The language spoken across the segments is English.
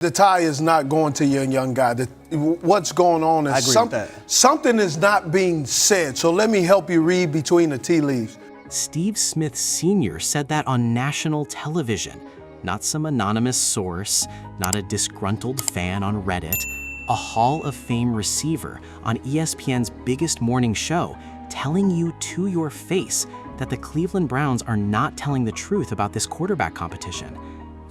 The tie is not going to your young guy. What's going on is something is not being said. So let me help you read between the tea leaves. Steve Smith Sr. said that on national television. Not some anonymous source, not a disgruntled fan on Reddit. A Hall of Fame receiver on ESPN's biggest morning show telling you to your face that the Cleveland Browns are not telling the truth about this quarterback competition.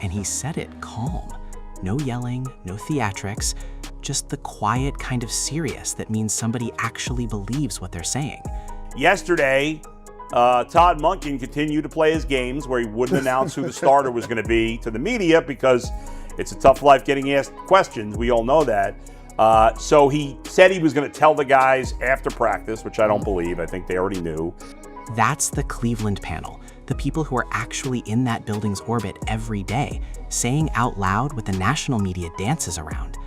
And he said it calm. No yelling, no theatrics, just the quiet kind of serious that means somebody actually believes what they're saying. Yesterday, Todd Monken continued to play his games where he wouldn't announce who the starter was going to be to the media because it's a tough life getting asked questions. We all know that. So he said he was going to tell the guys after practice, which I don't believe. I think they already knew. That's the Cleveland panel, the people who are actually in that building's orbit every day, saying out loud what the national media dances around.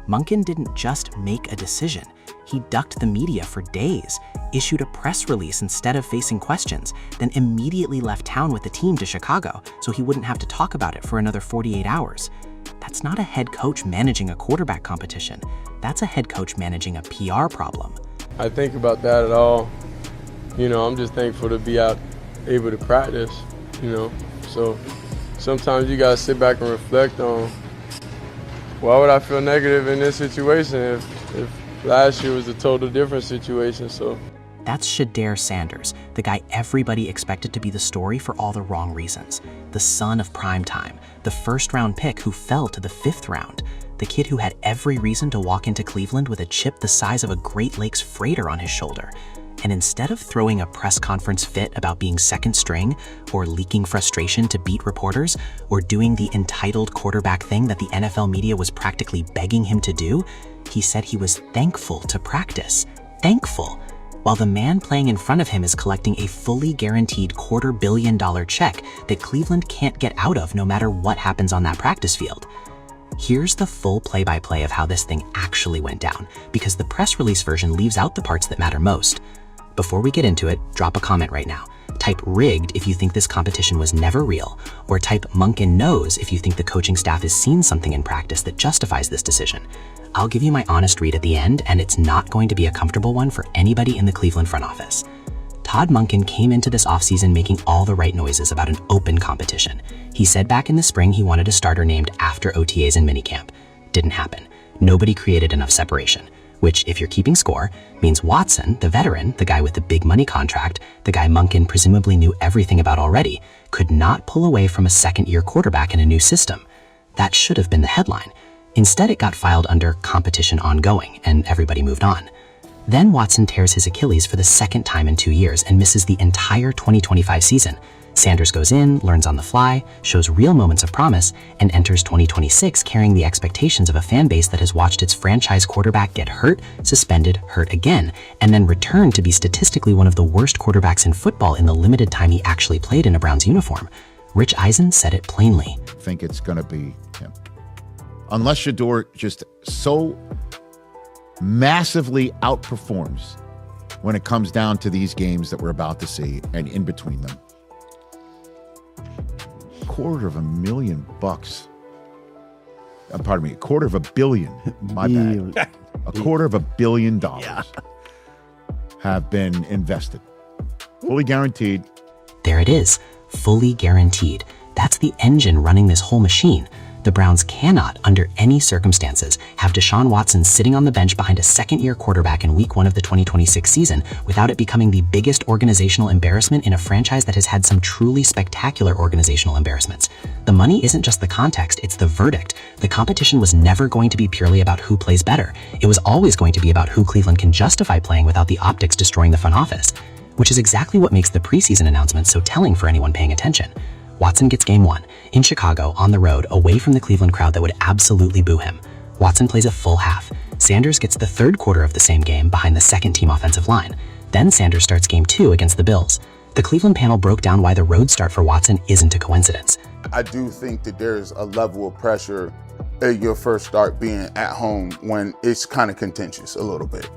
Monken didn't just make a decision. He ducked the media for days, issued a press release instead of facing questions, then immediately left town with the team to Chicago so he wouldn't have to talk about it for another 48 hours. That's not a head coach managing a quarterback competition. That's a head coach managing a PR problem. I think about that at all. I'm just thankful to be out able to practice, So sometimes you gotta sit back and reflect on why would I feel negative in this situation if last year was a total different situation. So that's Shedeur Sanders, the guy everybody expected to be the story for all the wrong reasons. The son of prime time, the first-round pick who fell to the 5th round, the kid who had every reason to walk into Cleveland with a chip the size of a Great Lakes freighter on his shoulder. And instead of throwing a press conference fit about being second string, or leaking frustration to beat reporters, or doing the entitled quarterback thing that the NFL media was practically begging him to do, he said he was thankful to practice. Thankful. While the man playing in front of him is collecting a fully guaranteed $250 million check that Cleveland can't get out of no matter what happens on that practice field. Here's the full play-by-play of how this thing actually went down, because the press release version leaves out the parts that matter most. Before we get into it, drop a comment right now. Type rigged if you think this competition was never real, or type Monken knows if you think the coaching staff has seen something in practice that justifies this decision. I'll give you my honest read at the end, and it's not going to be a comfortable one for anybody in the Cleveland front office. Todd Monken came into this offseason making all the right noises about an open competition. He said back in the spring he wanted a starter named after OTAs and minicamp. Didn't happen. Nobody created enough separation. Which, if you're keeping score, means Watson, the veteran, the guy with the big money contract, the guy Monken presumably knew everything about already, could not pull away from a second-year quarterback in a new system. That should have been the headline. Instead, it got filed under competition ongoing, and everybody moved on. Then Watson tears his Achilles for the second time in 2 years and misses the entire 2025 season. Sanders goes in, learns on the fly, shows real moments of promise, and enters 2026 carrying the expectations of a fan base that has watched its franchise quarterback get hurt, suspended, hurt again, and then return to be statistically one of the worst quarterbacks in football in the limited time he actually played in a Browns uniform. Rich Eisen said it plainly. I think it's going to be him. Unless Shedeur just so massively outperforms when it comes down to these games that we're about to see and in between them. $250,000. Pardon me, $250 million. My bad. $250 million have been invested. Fully guaranteed. There it is. Fully guaranteed. That's the engine running this whole machine. The Browns cannot, under any circumstances, have Deshaun Watson sitting on the bench behind a second-year quarterback in Week 1 of the 2026 season without it becoming the biggest organizational embarrassment in a franchise that has had some truly spectacular organizational embarrassments. The money isn't just the context, it's the verdict. The competition was never going to be purely about who plays better. It was always going to be about who Cleveland can justify playing without the optics destroying the front office, which is exactly what makes the preseason announcement so telling for anyone paying attention. Watson gets game 1, in Chicago, on the road, away from the Cleveland crowd that would absolutely boo him. Watson plays a full half. Sanders gets the third quarter of the same game behind the second-team offensive line. Then Sanders starts game 2 against the Bills. The Cleveland panel broke down why the road start for Watson isn't a coincidence. I do think that there's a level of pressure at your first start being at home when it's kind of contentious a little bit.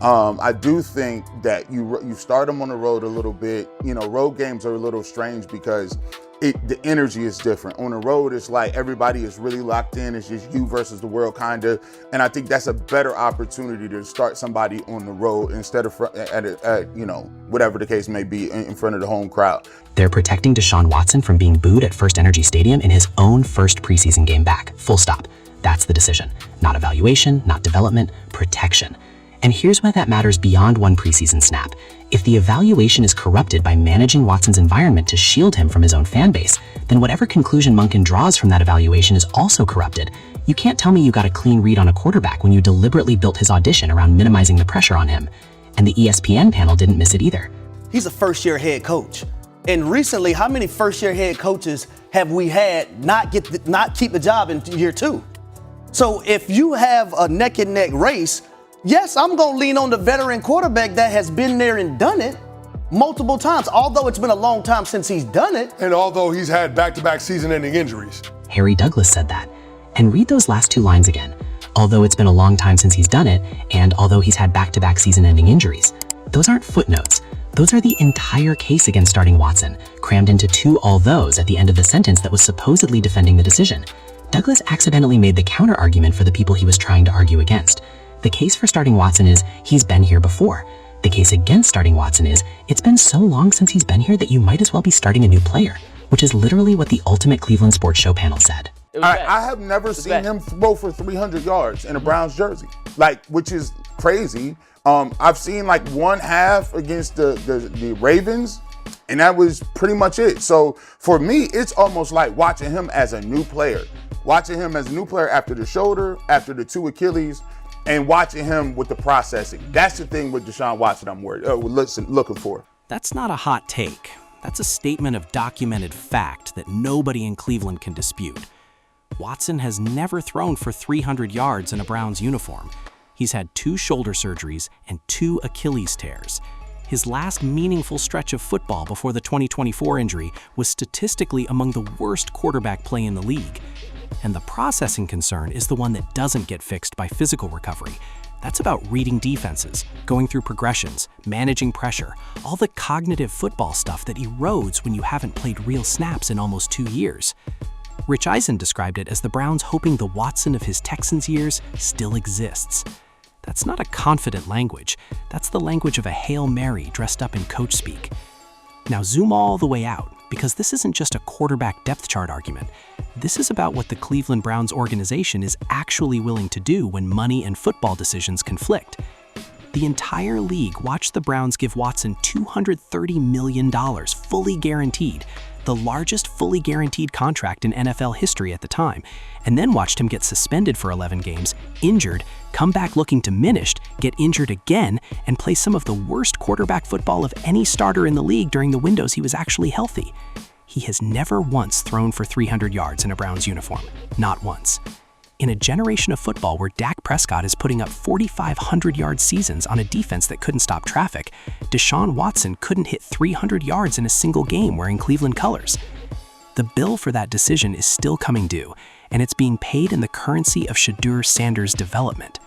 I do think that you start them on the road a little bit. Road games are a little strange because the energy is different. On the road, it's like everybody is really locked in. It's just you versus the world, kind of. And I think that's a better opportunity to start somebody on the road instead of whatever the case may be, in front of the home crowd. They're protecting Deshaun Watson from being booed at First Energy Stadium in his own first preseason game back. Full stop. That's the decision. Not evaluation, not development, protection. And here's why that matters beyond one preseason snap. If the evaluation is corrupted by managing Watson's environment to shield him from his own fan base, then whatever conclusion Monken draws from that evaluation is also corrupted. You can't tell me you got a clean read on a quarterback when you deliberately built his audition around minimizing the pressure on him. And the ESPN panel didn't miss it either. He's a first-year head coach. And recently, how many first-year head coaches have we had not keep the job in year 2? So if you have a neck-and-neck race, yes, I'm going to lean on the veteran quarterback that has been there and done it multiple times, although it's been a long time since he's done it. And although he's had back-to-back season-ending injuries. Harry Douglas said that. And read those last 2 lines again. Although it's been a long time since he's done it, and although he's had back-to-back season-ending injuries. Those aren't footnotes. Those are the entire case against starting Watson, crammed into 2 althoughs at the end of the sentence that was supposedly defending the decision. Douglas accidentally made the counter-argument for the people he was trying to argue against. The case for starting Watson is, he's been here before. The case against starting Watson is, it's been so long since he's been here that you might as well be starting a new player, which is literally what the ultimate Cleveland Sports Show panel said. I have never seen him throw for 300 yards in a Browns jersey, which is crazy. I've seen like 1/2 against the Ravens, and that was pretty much it. So for me, it's almost like watching him as a new player. Watching him as a new player after the shoulder, after the 2 Achilles, and watching him with the processing. That's the thing with Deshaun Watson I'm looking for. That's not a hot take. That's a statement of documented fact that nobody in Cleveland can dispute. Watson has never thrown for 300 yards in a Browns uniform. He's had 2 shoulder surgeries and 2 Achilles tears. His last meaningful stretch of football before the 2024 injury was statistically among the worst quarterback play in the league. And the processing concern is the one that doesn't get fixed by physical recovery. That's about reading defenses, going through progressions, managing pressure, all the cognitive football stuff that erodes when you haven't played real snaps in almost 2 years. Rich Eisen described it as the Browns hoping the Watson of his Texans years still exists. That's not a confident language. That's the language of a Hail Mary dressed up in coach speak. Now zoom all the way out, because this isn't just a quarterback depth chart argument. This is about what the Cleveland Browns organization is actually willing to do when money and football decisions conflict. The entire league watched the Browns give Watson $230 million, fully guaranteed, the largest fully guaranteed contract in NFL history at the time, and then watched him get suspended for 11 games, injured, come back looking diminished, get injured again, and play some of the worst quarterback football of any starter in the league during the windows he was actually healthy. He has never once thrown for 300 yards in a Browns uniform. Not once. In a generation of football where Dak Prescott is putting up 4,500-yard seasons on a defense that couldn't stop traffic, Deshaun Watson couldn't hit 300 yards in a single game wearing Cleveland colors. The bill for that decision is still coming due, and it's being paid in the currency of Shedeur Sanders' development.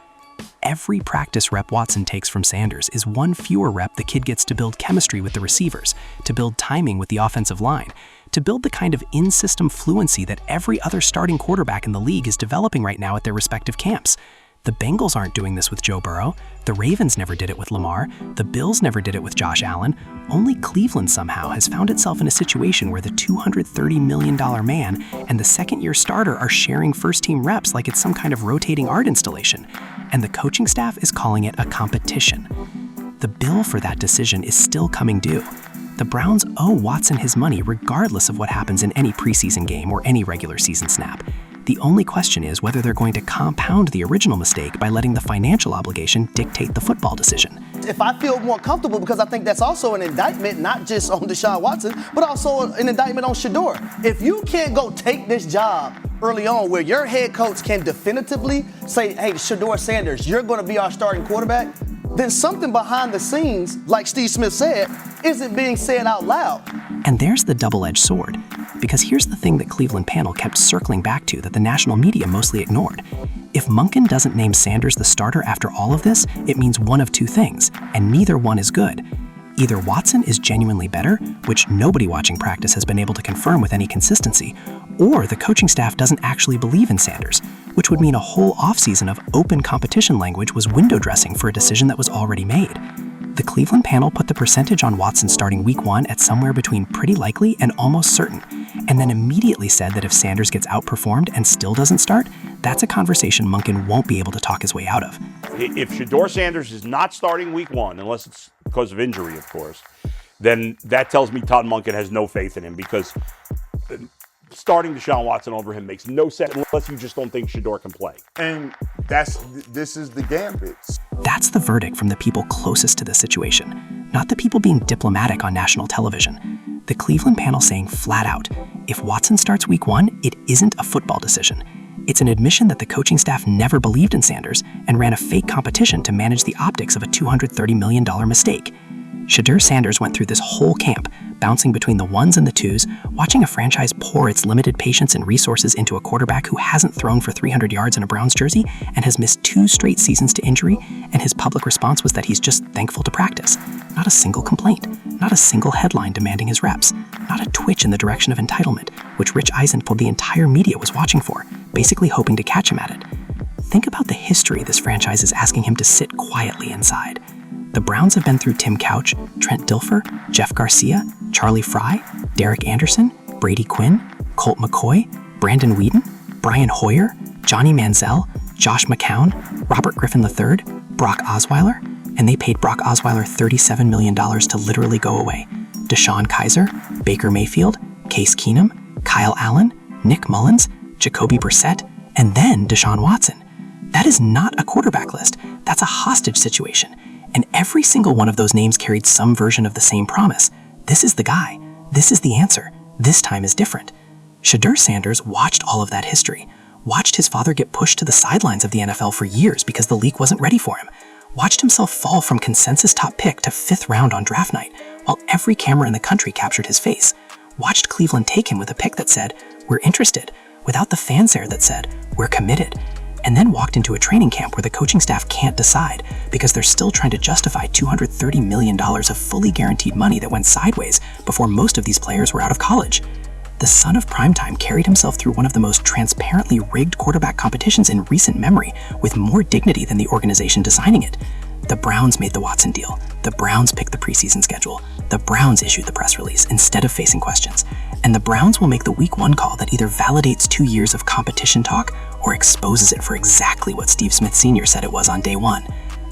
Every practice rep Watson takes from Sanders is one fewer rep the kid gets to build chemistry with the receivers, to build timing with the offensive line, to build the kind of in-system fluency that every other starting quarterback in the league is developing right now at their respective camps. The Bengals aren't doing this with Joe Burrow. The Ravens never did it with Lamar. The Bills never did it with Josh Allen. Only Cleveland somehow has found itself in a situation where the $230 million man and the second-year starter are sharing first-team reps like it's some kind of rotating art installation. And the coaching staff is calling it a competition. The bill for that decision is still coming due. The Browns owe Watson his money regardless of what happens in any preseason game or any regular season snap. The only question is whether they're going to compound the original mistake by letting the financial obligation dictate the football decision. If I feel more comfortable, because I think that's also an indictment, not just on Deshaun Watson, but also an indictment on Shedeur. If you can't go take this job early on where your head coach can definitively say, hey, Shedeur Sanders, you're going to be our starting quarterback, then something behind the scenes, like Steve Smith said, isn't being said out loud. And there's the double-edged sword. Because here's the thing that Cleveland panel kept circling back to that the national media mostly ignored. If Monken doesn't name Sanders the starter after all of this, it means one of two things, and neither one is good. Either Watson is genuinely better, which nobody watching practice has been able to confirm with any consistency, or the coaching staff doesn't actually believe in Sanders, which would mean a whole offseason of open competition language was window dressing for a decision that was already made. The Cleveland panel put the percentage on Watson starting week 1 at somewhere between pretty likely and almost certain, and then immediately said that if Sanders gets outperformed and still doesn't start, that's a conversation Monken won't be able to talk his way out of. If Shedeur Sanders is not starting week 1, unless it's because of injury, of course, then that tells me Todd Monken has no faith in him, because starting Deshaun Watson over him makes no sense unless you just don't think Shedeur can play. And this is the gambit. That's the verdict from the people closest to the situation, not the people being diplomatic on national television. The Cleveland panel saying flat out, if Watson starts week 1, it isn't a football decision. It's an admission that the coaching staff never believed in Sanders and ran a fake competition to manage the optics of a $230 million mistake. Shedeur Sanders went through this whole camp, bouncing between the ones and the twos, watching a franchise pour its limited patience and resources into a quarterback who hasn't thrown for 300 yards in a Browns jersey and has missed 2 straight seasons to injury, and his public response was that he's just thankful to practice. Not a single complaint, not a single headline demanding his reps, not a twitch in the direction of entitlement, which Rich Eisen told the entire media was watching for, basically hoping to catch him at it. Think about the history this franchise is asking him to sit quietly inside. The Browns have been through Tim Couch, Trent Dilfer, Jeff Garcia, Charlie Fry, Derek Anderson, Brady Quinn, Colt McCoy, Brandon Whedon, Brian Hoyer, Johnny Manziel, Josh McCown, Robert Griffin III, Brock Osweiler, and they paid Brock Osweiler $37 million to literally go away. Deshaun Kaiser, Baker Mayfield, Case Keenum, Kyle Allen, Nick Mullins, Jacoby Brissett, and then Deshaun Watson. That is not a quarterback list. That's a hostage situation. And every single one of those names carried some version of the same promise. This is the guy. This is the answer. This time is different. Shedeur Sanders watched all of that history, watched his father get pushed to the sidelines of the NFL for years because the league wasn't ready for him, watched himself fall from consensus top pick to 5th round on draft night, while every camera in the country captured his face, watched Cleveland take him with a pick that said, "We're interested," without the fanfare that said, "We're committed," and then walked into a training camp where the coaching staff can't decide because they're still trying to justify $230 million of fully guaranteed money that went sideways before most of these players were out of college. The son of primetime carried himself through one of the most transparently rigged quarterback competitions in recent memory with more dignity than the organization designing it. The Browns made the Watson deal. The Browns picked the preseason schedule. The Browns issued the press release instead of facing questions. And the Browns will make the week 1 call that either validates 2 years of competition talk or exposes it for exactly what Steve Smith Sr. said it was on day 1.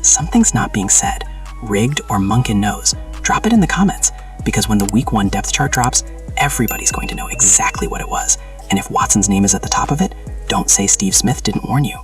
Something's not being said, rigged or Monken knows. Drop it in the comments, because when the week 1 depth chart drops, everybody's going to know exactly what it was. And if Watson's name is at the top of it, don't say Steve Smith didn't warn you.